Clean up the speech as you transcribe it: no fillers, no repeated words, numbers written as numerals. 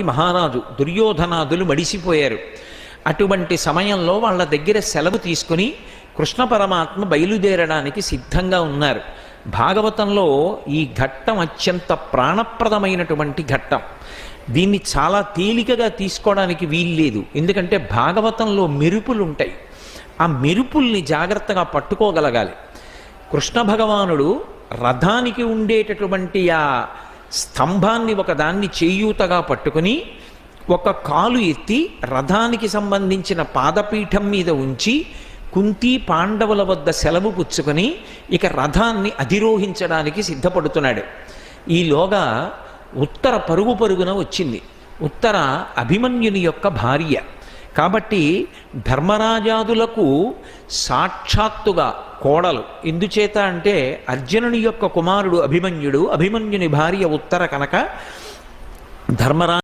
మహారాజు దుర్యోధనాదులు మడిసిపోయారు. అటువంటి సమయంలో వాళ్ళ దగ్గర సెలవు తీసుకుని కృష్ణ పరమాత్మ బయలుదేరడానికి సిద్ధంగా ఉన్నారు. భాగవతంలో ఈ ఘట్టం అత్యంత ప్రాణప్రదమైనటువంటి ఘట్టం. దీన్ని చాలా తేలికగా తీసుకోవడానికి వీల్లేదు. ఎందుకంటే భాగవతంలో మెరుపులు ఉంటాయి. ఆ మెరుపుల్ని జాగ్రత్తగా పట్టుకోగలగాలి. కృష్ణ భగవానుడు రథానికి ఉండేటటువంటి ఆ స్తంభాన్ని ఒకదాన్ని చేయూతగా పట్టుకుని ఒక కాలు ఎత్తి రథానికి సంబంధించిన పాదపీఠం మీద ఉంచి కుంతి పాండవుల వద్ద సెలవు పుచ్చుకొని ఇక రథాన్ని అధిరోహించడానికి సిద్ధపడుతున్నాడు. ఈలోగా ఉత్తర పరుగు పరుగున వచ్చింది. ఉత్తర అభిమన్యుని యొక్క భార్య కాబట్టి ధర్మరాజాదులకు సాక్షాత్తుగా కోడలు. ఎందుచేత అంటే అర్జునుని యొక్క కుమారుడు అభిమన్యుడు, అభిమన్యుని భార్య ఉత్తర కనుక ధర్మరాజు